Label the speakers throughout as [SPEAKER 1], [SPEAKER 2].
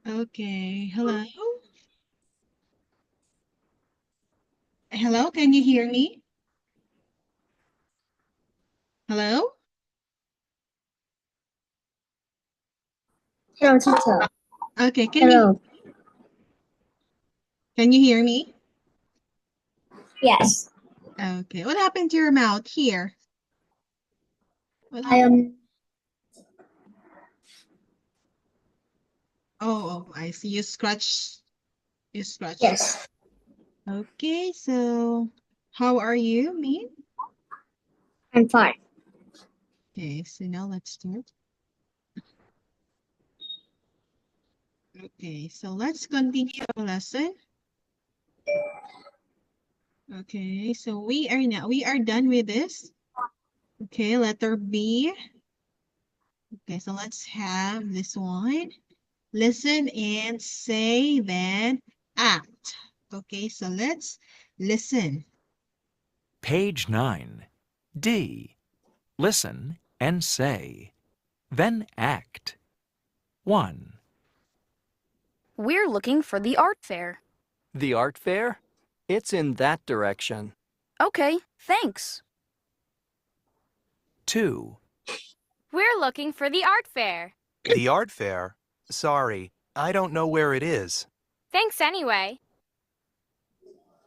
[SPEAKER 1] Okay, hello. Hello, can you hear me? Hello?
[SPEAKER 2] Hello, teacher.
[SPEAKER 1] Okay,
[SPEAKER 2] Hello.
[SPEAKER 1] can you hear me?
[SPEAKER 2] Yes,
[SPEAKER 1] Okay, what happened to your mouth here? What
[SPEAKER 2] I
[SPEAKER 1] happened?
[SPEAKER 2] am.
[SPEAKER 1] Oh, I see you scratch. You scratched.
[SPEAKER 2] Yes,
[SPEAKER 1] Okay, so how are you, me?
[SPEAKER 2] I'm fine.
[SPEAKER 1] Okay, so now let's start. Okay, so let's continue our lesson. Okay, so we are done with this. Okay, letter B. Okay, so let's have this one. Listen and say, then act. Okay, so let's listen.
[SPEAKER 3] Page 9. D. Listen and say. Then act. 1.
[SPEAKER 4] We're looking for the art fair.
[SPEAKER 5] The art fair? It's in that direction.
[SPEAKER 4] Okay, thanks.
[SPEAKER 3] 2.
[SPEAKER 4] We're looking for the art fair.
[SPEAKER 6] The art fair? Sorry, I don't know where it is.
[SPEAKER 4] Thanks anyway.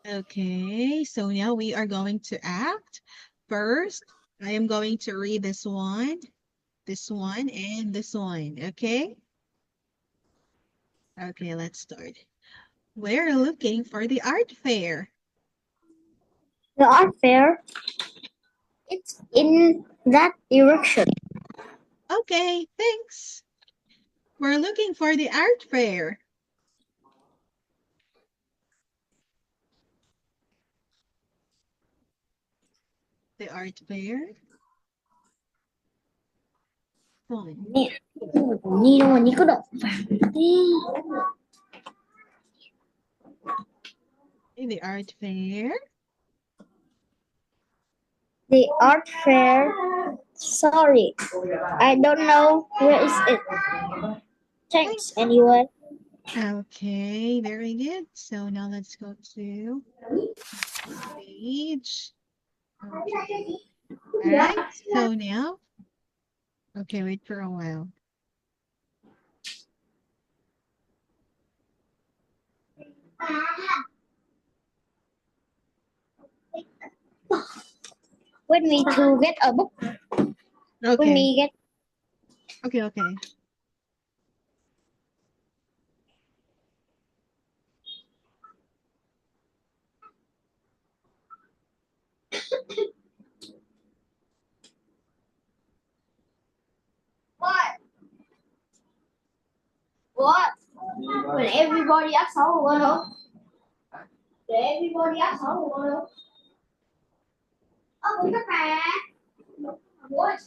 [SPEAKER 1] Okay, so now we are going to act. First, I am going to read this one, and this one. Okay? Okay, let's start. We're looking for the art fair.
[SPEAKER 2] The art fair. It's in that direction.
[SPEAKER 1] Okay, thanks. We're looking for the art fair. The art fair. Fine.
[SPEAKER 2] Nè, ni đâu mà ni có động vàng đi.
[SPEAKER 1] The art fair.
[SPEAKER 2] The art fair. Sorry, I don't know where is it. Thanks anyway.
[SPEAKER 1] Okay, very good. So now let's go to page. Okay. All right. So now, okay, wait for a while.
[SPEAKER 2] When we to get a book. When
[SPEAKER 1] Okay.
[SPEAKER 2] we get.
[SPEAKER 1] Okay.
[SPEAKER 2] What? When everybody asks how well. Everybody asks how well. Oh, look at that. What?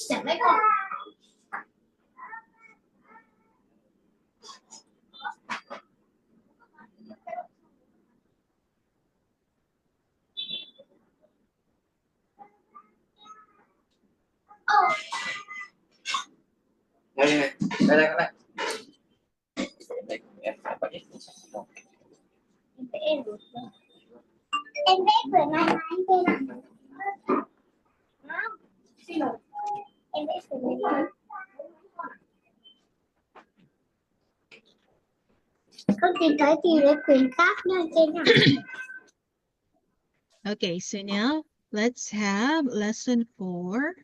[SPEAKER 2] Chẳng mấy con.
[SPEAKER 7] Đây các bạn. Em phải có ít.
[SPEAKER 2] Em vẽ vừa nay anh tên ạ. Xin lỗi. Em vẽ vừa nay. Con tìm thấy thì lấy quyền khác nha trên ạ.
[SPEAKER 1] Okay, so now let's have lesson 4.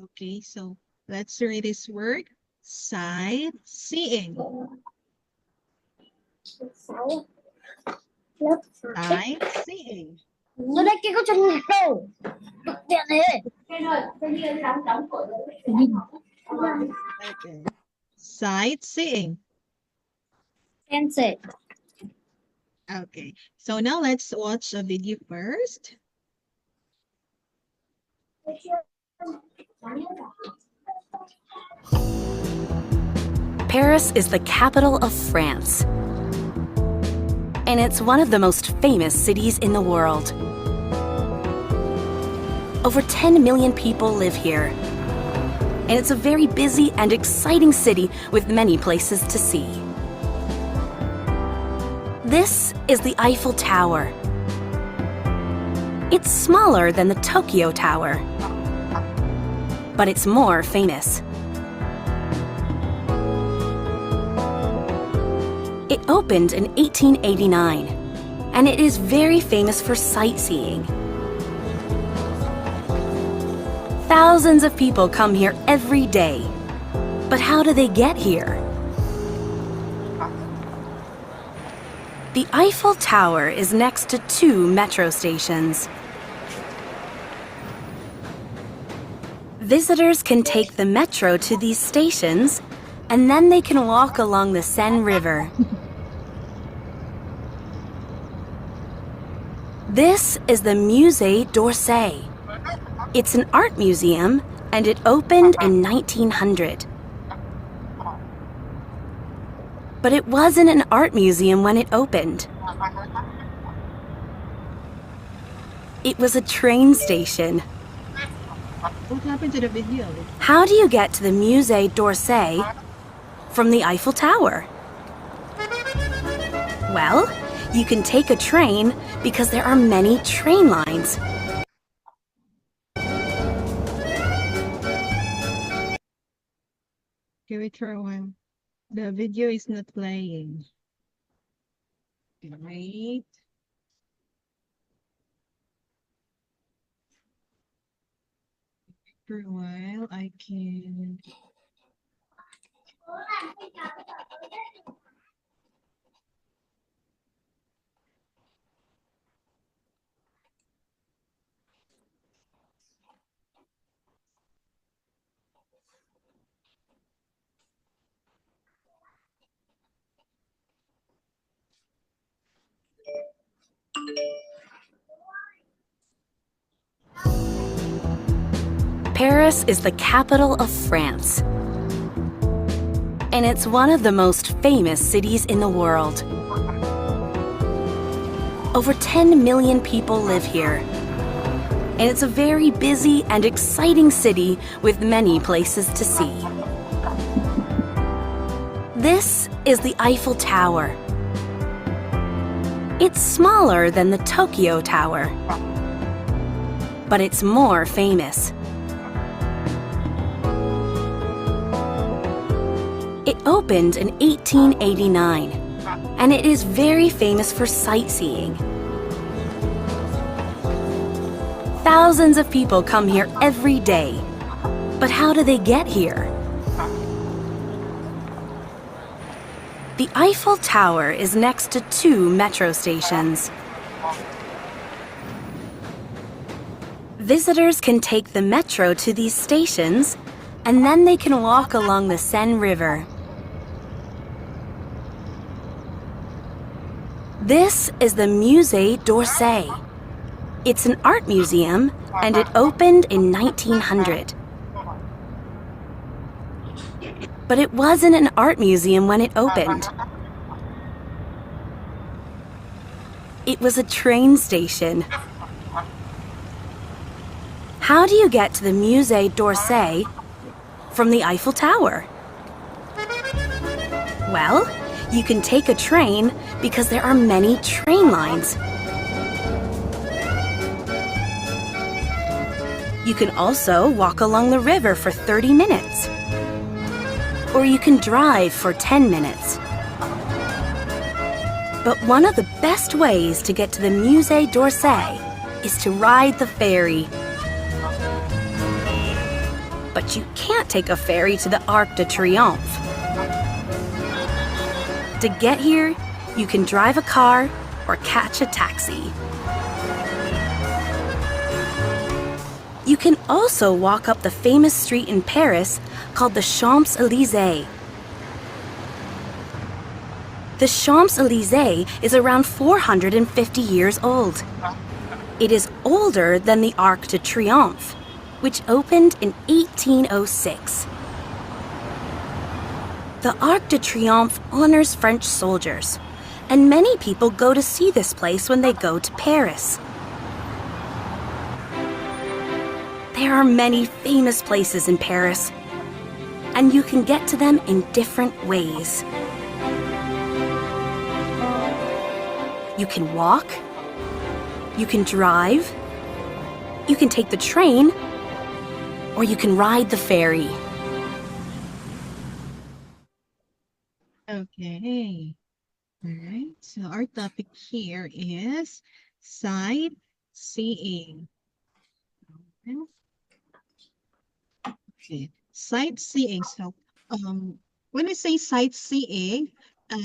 [SPEAKER 1] Okay, so let's read this word. Sightseeing.
[SPEAKER 2] Lớp
[SPEAKER 1] Sightseeing.
[SPEAKER 2] nó đây kia có chân nhạc đâu. Bực điện này. Đóng cửa.
[SPEAKER 1] Okay. Sightseeing.
[SPEAKER 2] Fancy.
[SPEAKER 1] Okay, so now let's watch a video first.
[SPEAKER 4] Paris is the capital of France. And it's one of the most famous cities in the world. Over 10 million people live here. And it's a very busy and exciting city with many places to see. This is the Eiffel Tower. It's smaller than the Tokyo Tower, but it's more famous. It opened in 1889, and it is very famous for sightseeing. Thousands of people come here every day. But how do they get here? The Eiffel Tower is next to 2 metro stations. Visitors can take the metro to these stations, and then they can walk along the Seine River. This is the Musée d'Orsay. It's an art museum, and it opened in 1900. But it wasn't an art museum when it opened. It was a train station.
[SPEAKER 1] What happened to the video?
[SPEAKER 4] How do you get to the Musée d'Orsay from the Eiffel Tower? Well, you can take a train because there are many train lines.
[SPEAKER 1] Okay, wait for a while. The video is not playing. Wait. For a while, I can.
[SPEAKER 4] Paris is the capital of France, and it's one of the most famous cities in the world. Over 10 million people live here, and it's a very busy and exciting city with many places to see. This is the Eiffel Tower. It's smaller than the Tokyo Tower, but it's more famous. It opened in 1889, and it is very famous for sightseeing. Thousands of people come here every day. But how do they get here? The Eiffel Tower is next to 2 metro stations. Visitors can take the metro to these stations, and then they can walk along the Seine River. This is the Musée d'Orsay. It's an art museum, and it opened in 1900. But it wasn't an art museum when it opened. It was a train station. How do you get to the Musée d'Orsay from the Eiffel Tower? Well, you can take a train because there are many train lines. You can also walk along the river for 30 minutes. Or you can drive for 10 minutes. But one of the best ways to get to the Musée d'Orsay is to ride the ferry. But you can't take a ferry to the Arc de Triomphe. To get here, you can drive a car or catch a taxi. You can also walk up the famous street in Paris called the Champs-Élysées. The Champs-Élysées is around 450 years old. It is older than the Arc de Triomphe, which opened in 1806. The Arc de Triomphe honors French soldiers, and many people go to see this place when they go to Paris. There are many famous places in Paris, and you can get to them in different ways. You can walk, you can drive, you can take the train, or you can ride the ferry.
[SPEAKER 1] Okay. All right. So our topic here is sightseeing. Okay. Sightseeing. So, when we say sightseeing,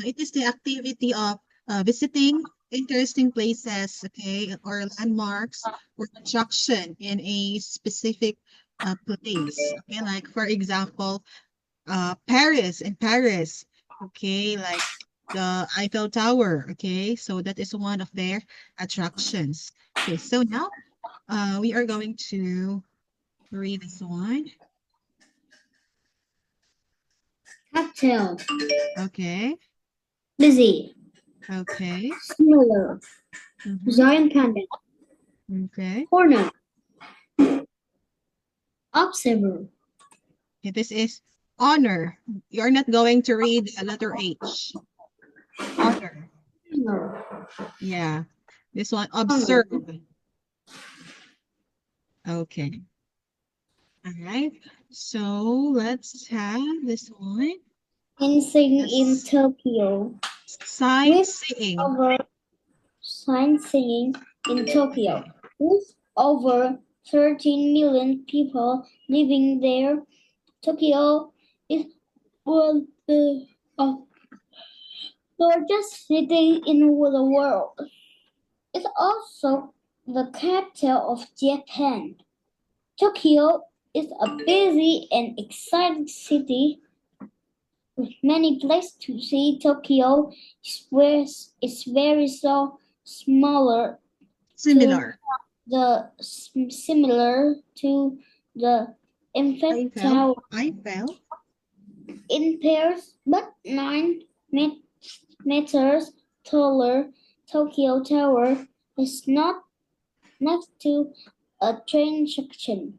[SPEAKER 1] it is the activity of visiting interesting places, okay, or landmarks or attraction in a specific place. Okay, like for example, in Paris, okay, like the Eiffel Tower, okay, so that is one of their attractions. Okay, so now we are going to read this one.
[SPEAKER 2] Capital.
[SPEAKER 1] Okay,
[SPEAKER 2] Busy.
[SPEAKER 1] okay,
[SPEAKER 2] Similar. Giant panda.
[SPEAKER 1] okay.
[SPEAKER 2] Corner. Observer.
[SPEAKER 1] Okay, this is honor. You're not going to read a letter H. Honor.
[SPEAKER 2] Similar.
[SPEAKER 1] Yeah. This one,
[SPEAKER 2] Honor.
[SPEAKER 1] observe. Okay. All right. So let's have this one.
[SPEAKER 2] Dancing in
[SPEAKER 1] Yes.
[SPEAKER 2] Tokyo.
[SPEAKER 1] Sightseeing.
[SPEAKER 2] Over sightseeing in Tokyo. With over 13 million people living there, Tokyo is one of the largest city in the world. It's also the capital of Japan. Tokyo is a busy and exciting city with many places to see. Tokyo is very so smaller
[SPEAKER 1] Similar.
[SPEAKER 2] similar to the Eiffel Tower
[SPEAKER 1] Eiffel.
[SPEAKER 2] in Paris, but 9 meters taller. Tokyo Tower is not next to a train section,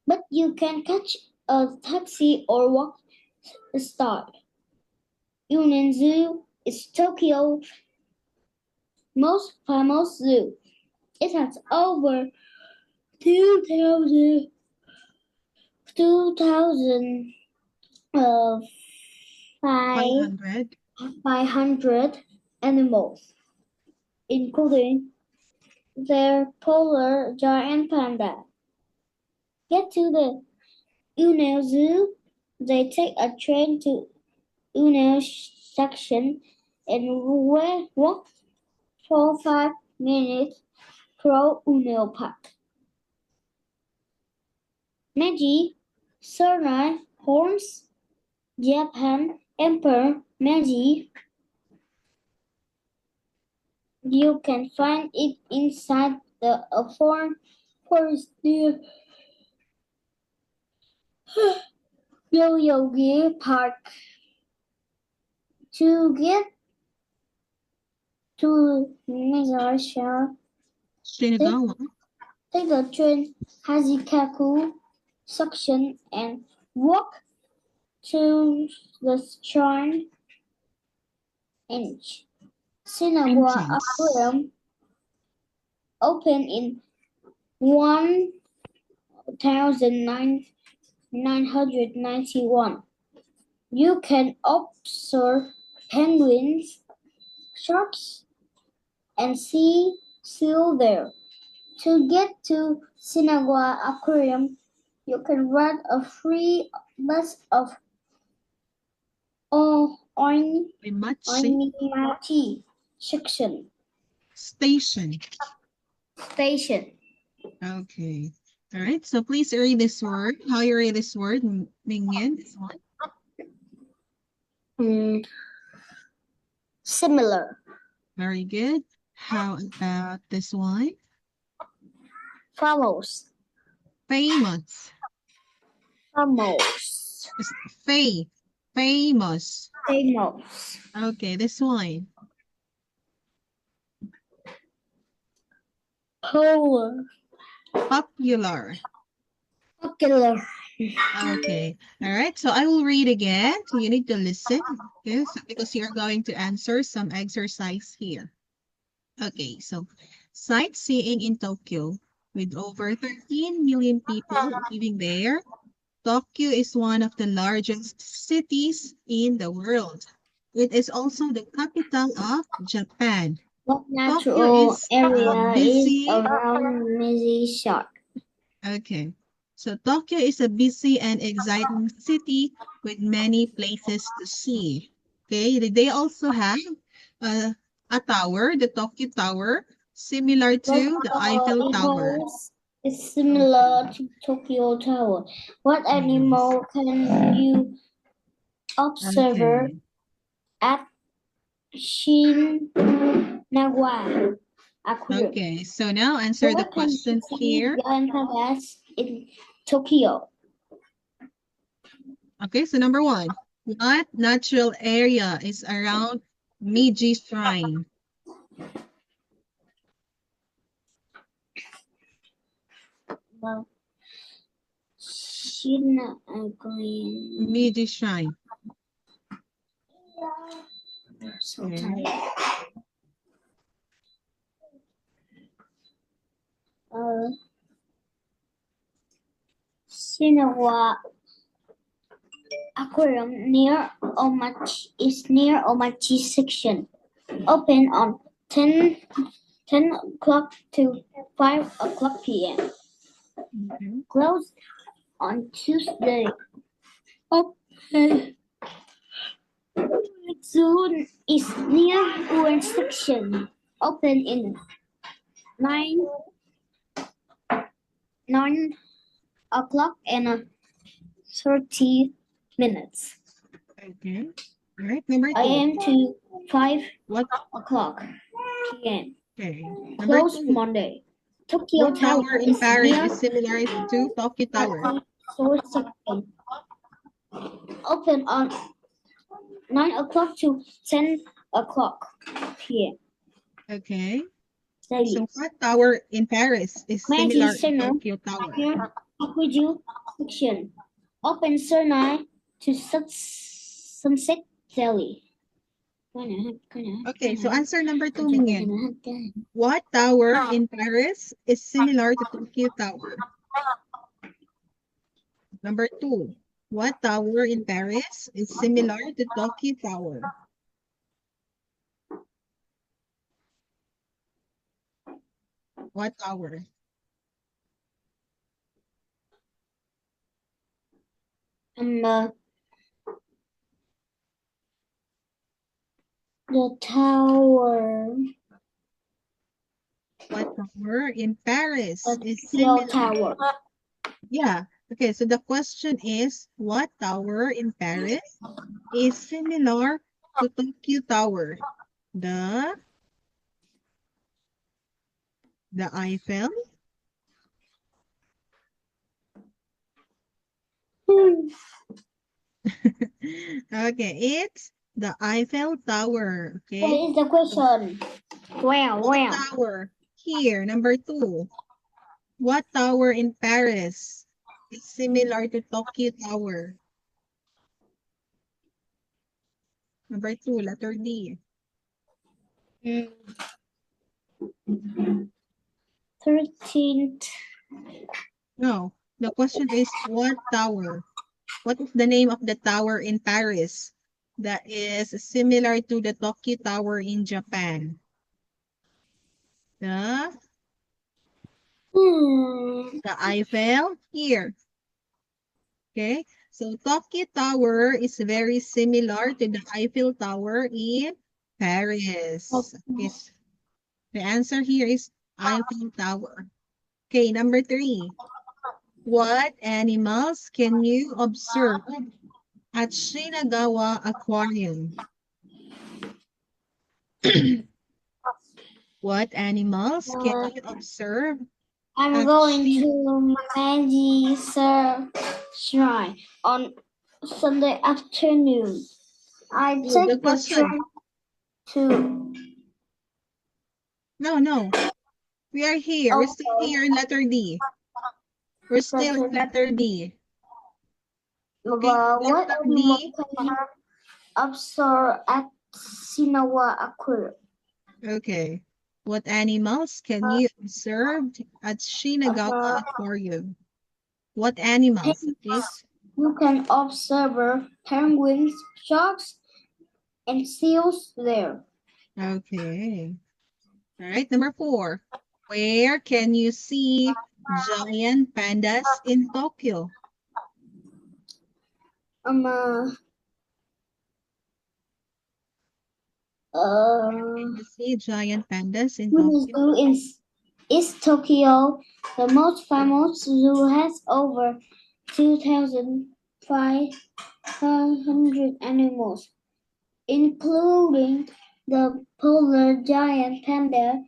[SPEAKER 2] but you can catch a taxi or walk a stop. Union Zoo is Tokyo's most famous zoo. It has over 2,000
[SPEAKER 1] 500.
[SPEAKER 2] 500 animals, including their polar giant panda. Get to the Uno Zoo. They take a train to Uno section and walk for 5 minutes through Uno Park. Meiji, Surnai, Horns, Japan, Emperor Meiji. You can find it inside the forest near Yoyogi Park. To get to Megasha,
[SPEAKER 1] Shinagawa.
[SPEAKER 2] take the train Hashikaku section and walk to the shrine and Shinagawa
[SPEAKER 1] Entrance.
[SPEAKER 2] Aquarium, open in 1991. You can observe penguins, sharks, and sea seal there. To get to Shinagawa Aquarium, you can ride a free bus of Oinimati section
[SPEAKER 1] Station.
[SPEAKER 2] station.
[SPEAKER 1] Okay. All right. So please read this word. How you read this word, Mingyan? This one.
[SPEAKER 2] Similar.
[SPEAKER 1] Very good. How about this one?
[SPEAKER 2] Famous.
[SPEAKER 1] Famous.
[SPEAKER 2] Famous.
[SPEAKER 1] Famous.
[SPEAKER 2] Famous.
[SPEAKER 1] Okay, this one.
[SPEAKER 2] Polar.
[SPEAKER 1] Popular.
[SPEAKER 2] Popular.
[SPEAKER 1] Okay. All right. So I will read again. So you need to listen. Okay. So because you're going to answer some exercise here. Okay. So sightseeing in Tokyo with over 13 million people living there. Tokyo is one of the largest cities in the world. It is also the capital of Japan.
[SPEAKER 2] What
[SPEAKER 1] Tokyo
[SPEAKER 2] natural
[SPEAKER 1] is
[SPEAKER 2] area is
[SPEAKER 1] busy.
[SPEAKER 2] around Missy Shot?
[SPEAKER 1] Okay. So Tokyo is a busy and exciting city with many places to see. Okay. They also have uh, a tower, the Tokyo Tower, similar to the Eiffel Tower.
[SPEAKER 2] Is similar to Tokyo Tower. What
[SPEAKER 1] Yes.
[SPEAKER 2] animal can you observe
[SPEAKER 1] Okay.
[SPEAKER 2] at Shinagawa Aquarium?
[SPEAKER 1] Okay. So now answer the
[SPEAKER 2] What can you
[SPEAKER 1] question
[SPEAKER 2] see
[SPEAKER 1] here.
[SPEAKER 2] giant palace in Tokyo?
[SPEAKER 1] Okay. So number one, what natural area is around Meiji Shrine?
[SPEAKER 2] Well, Shinagawa.
[SPEAKER 1] Meiji Shrine.
[SPEAKER 2] So
[SPEAKER 1] Okay.
[SPEAKER 2] tired. Shinagawa Aquarium near Omachi section. Open on 10 o'clock to 5 o'clock p.m.
[SPEAKER 1] Okay.
[SPEAKER 2] Closed on Tuesday. Open. Zoo is near Uren section. Open in 9 o'clock and 30 minutes.
[SPEAKER 1] Okay. All right. Number two.
[SPEAKER 2] a.m. to 5
[SPEAKER 1] What?
[SPEAKER 2] o'clock p.m.
[SPEAKER 1] Okay. Number
[SPEAKER 2] Closed
[SPEAKER 1] two.
[SPEAKER 2] Monday. Tokyo
[SPEAKER 1] What
[SPEAKER 2] Tower
[SPEAKER 1] tower in
[SPEAKER 2] is
[SPEAKER 1] Paris
[SPEAKER 2] near
[SPEAKER 1] is similar to Tokyo Tower?
[SPEAKER 2] Source section. Open on 9 o'clock to 10 o'clock p.m.
[SPEAKER 1] Okay.
[SPEAKER 2] daily.
[SPEAKER 1] So what tower in Paris is similar to
[SPEAKER 2] Center
[SPEAKER 1] Tokyo Tower?
[SPEAKER 2] near Ikuju section. Open 9 to sunset daily.
[SPEAKER 1] Okay, so answer number two, Mingin. What tower in Paris is similar to Tokyo Tower? Number two. What tower in Paris is similar to Tokyo Tower? What tower?
[SPEAKER 2] The tower.
[SPEAKER 1] What tower in Paris is
[SPEAKER 2] Tokyo
[SPEAKER 1] similar?
[SPEAKER 2] Tower.
[SPEAKER 1] Yeah. Okay, so the question is, what tower in Paris is similar to Tokyo Tower? The Eiffel? Okay, it's the Eiffel Tower. Okay.
[SPEAKER 2] What is the question?
[SPEAKER 1] What tower? Here, number two. What tower in Paris is similar to Tokyo Tower? Number two, letter D.
[SPEAKER 2] 13th.
[SPEAKER 1] No, the question is what tower? What is the name of the tower in Paris that is similar to the Tokyo Tower in Japan? The Eiffel here. Okay, so Tokyo Tower is very similar to the Eiffel Tower in Paris. Okay, the answer here is Eiffel Tower. Okay, number three. What animals can you observe at Shinagawa Aquarium? What animals can you observe?
[SPEAKER 2] I'm going to Meiji Shrine on Sunday afternoon. I take the train to.
[SPEAKER 1] No. We are here. We're still here in letter D. We're still in letter D. Okay,
[SPEAKER 2] What
[SPEAKER 1] letter
[SPEAKER 2] animal
[SPEAKER 1] D.
[SPEAKER 2] can you observe at Sinawa Aquarium?
[SPEAKER 1] Okay. What animals can you observe at Shinagawa Aquarium? What animals? Okay.
[SPEAKER 2] You can observe penguins, sharks, and seals there.
[SPEAKER 1] Okay. All right. Number 4. Where can you see giant pandas in Tokyo? Can you see giant pandas in Tokyo?
[SPEAKER 2] Zoo in East Tokyo, the most famous zoo, has over 2,500 animals, including the polar giant panda.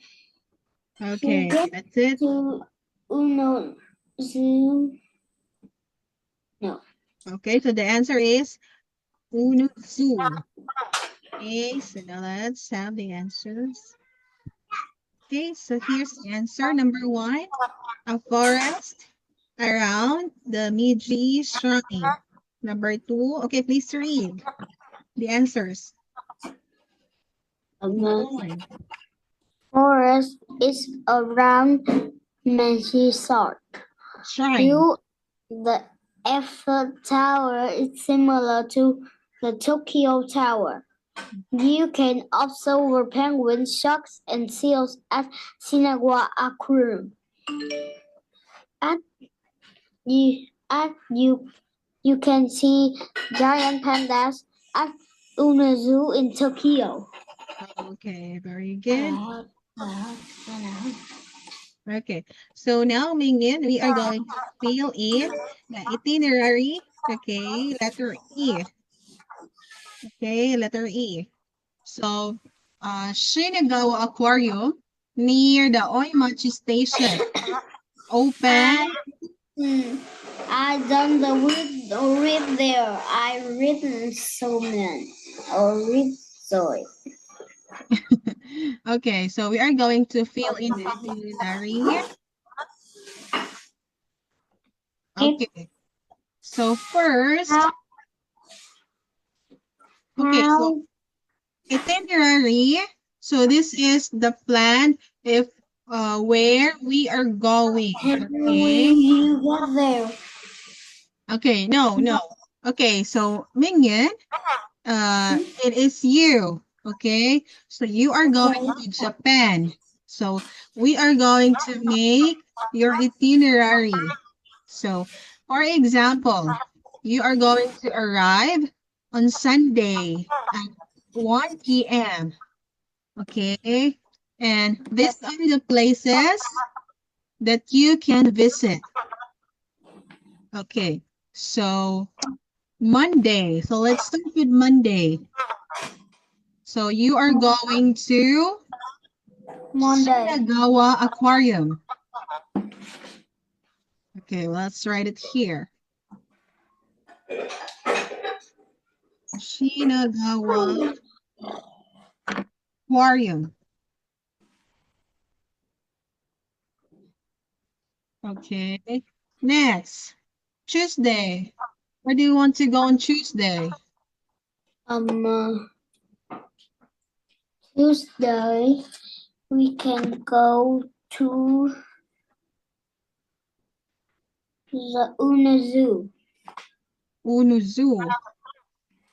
[SPEAKER 1] Okay,
[SPEAKER 2] To get
[SPEAKER 1] that's it.
[SPEAKER 2] to Uno Zoo, no.
[SPEAKER 1] Okay, so the answer is Unuzu. Okay, so now let's have the answers. Okay, so here's the answer. Number 1, a forest around the Meiji Shrine. Number 2, okay, please read the answers. Number 1,
[SPEAKER 2] Forest is around Meiji
[SPEAKER 1] shrine.
[SPEAKER 2] The Eiffel Tower is similar to the Tokyo Tower. You can observe penguins, sharks, and seals at Shinagawa Aquarium. At you can see giant pandas at Uno Zoo in Tokyo.
[SPEAKER 1] Okay, very good. Okay, so now, Mingyan, we are going to fill in the itinerary. Okay, letter E. Okay, letter E. So, Shinagawa Aquarium near the Oimachi Station. Open.
[SPEAKER 2] I done the read there. I read so many. Or read sorry.
[SPEAKER 1] Okay, so we are going to fill in the itinerary. Okay, so first, okay, so itinerary. So this is the plan if where we are going. Okay.
[SPEAKER 2] You get there.
[SPEAKER 1] Okay, no. Okay, so Mingyan, it is you. Okay, so you are going to Japan. So we are going to make your itinerary. So, for example, you are going to arrive on Sunday at 1 p.m. Okay, and these are the places that you can visit. Okay, so Monday. So let's start with Monday. So you are going to Shinagawa Aquarium. Okay, let's write it here. Shinagawa Aquarium. Okay, next, Tuesday. Where do you want to go on Tuesday?
[SPEAKER 2] Tuesday we can go to the Uno Zoo.
[SPEAKER 1] Unuzu.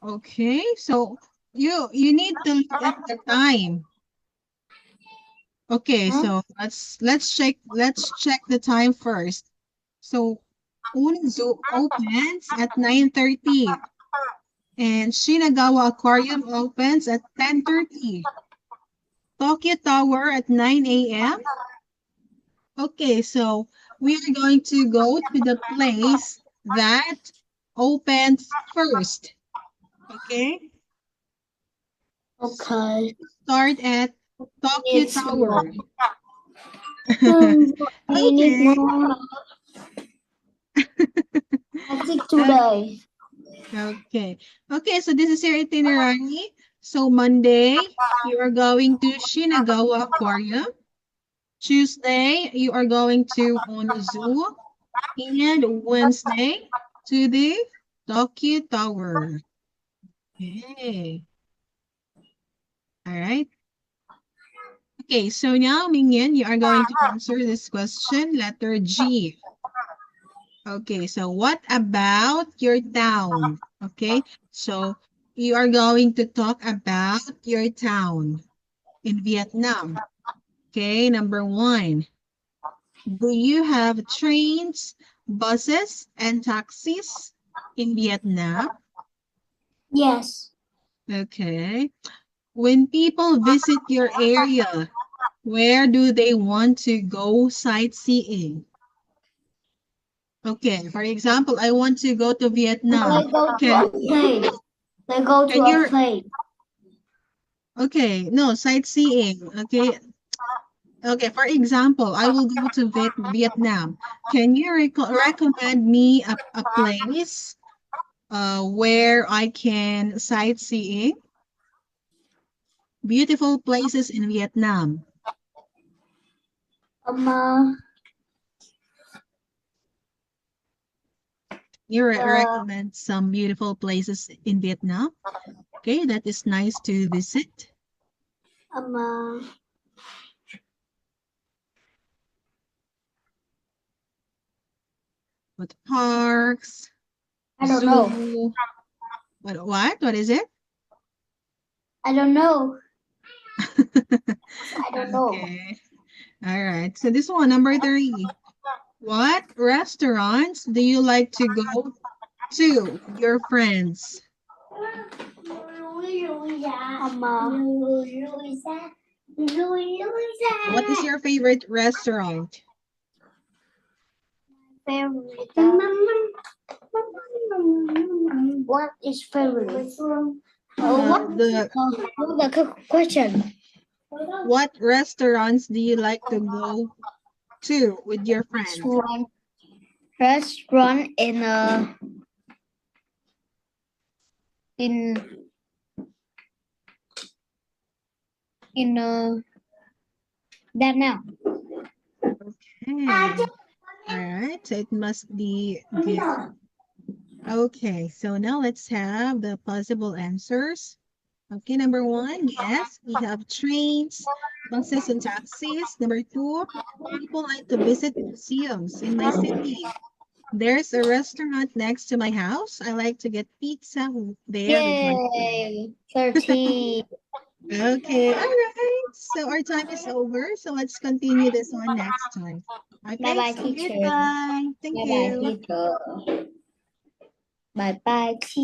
[SPEAKER 1] Okay, so you need to look at the time. Okay, so let's check the time first. So Unuzu opens at 9:30 and Shinagawa Aquarium opens at 10:30. Tokyo Tower at 9 a.m. Okay, so we are going to go to the place that opens first. Okay?
[SPEAKER 2] Okay.
[SPEAKER 1] Start at Tokyo
[SPEAKER 2] It's
[SPEAKER 1] Tower.
[SPEAKER 2] We need
[SPEAKER 1] Okay.
[SPEAKER 2] more. I think today.
[SPEAKER 1] Okay. Okay, so this is your itinerary. So Monday, you are going to Shinagawa Aquarium. Tuesday, you are going to on the zoo. And Wednesday to the Tokyo Tower. Okay. All right. Okay, so now, Mingyan, you are going to answer this question, letter G. Okay, so what about your town? Okay, so you are going to talk about your town in Vietnam. Okay, number 1. Do you have trains, buses, and taxis in Vietnam?
[SPEAKER 2] Yes.
[SPEAKER 1] Okay. When people visit your area, where do they want to go sightseeing? Okay, for example, I want to go to Vietnam.
[SPEAKER 2] They go to
[SPEAKER 1] Can
[SPEAKER 2] a place. They go to
[SPEAKER 1] can
[SPEAKER 2] a
[SPEAKER 1] you
[SPEAKER 2] place.
[SPEAKER 1] okay, no, sightseeing. Okay. Okay, for example, I will go to Vietnam. Can you recommend me a place where I can sightseeing? Beautiful places in Vietnam.
[SPEAKER 2] Uh,
[SPEAKER 1] You recommend some beautiful places in Vietnam? Okay, that is nice to visit.
[SPEAKER 2] uh,
[SPEAKER 1] What parks?
[SPEAKER 2] I don't know.
[SPEAKER 1] Zoo? What? What is it?
[SPEAKER 2] I don't know. I don't know.
[SPEAKER 1] Okay. All right. So this one, number 3. What restaurants do you like to go to with your friends? What is your favorite restaurant?
[SPEAKER 2] Favorite. What is favorite? What the question?
[SPEAKER 1] What restaurants do you like to go to with your friends?
[SPEAKER 2] Restaurant in that now.
[SPEAKER 1] Okay. All right. So it must be good. Okay. So now let's have the possible answers. Okay. Number 1, yes, we have trains, buses, and taxis. Number 2, people like to visit museums in my city. There's a restaurant next to my house. I like to get pizza there with my friends.
[SPEAKER 2] Yay! 13.
[SPEAKER 1] Okay, all right. So our time is over. So let's continue this one next time.
[SPEAKER 2] Bye
[SPEAKER 1] Okay,
[SPEAKER 2] bye,
[SPEAKER 1] so
[SPEAKER 2] teacher.
[SPEAKER 1] goodbye. Thank
[SPEAKER 2] Bye bye,
[SPEAKER 1] you.
[SPEAKER 2] teacher. Bye bye, teacher.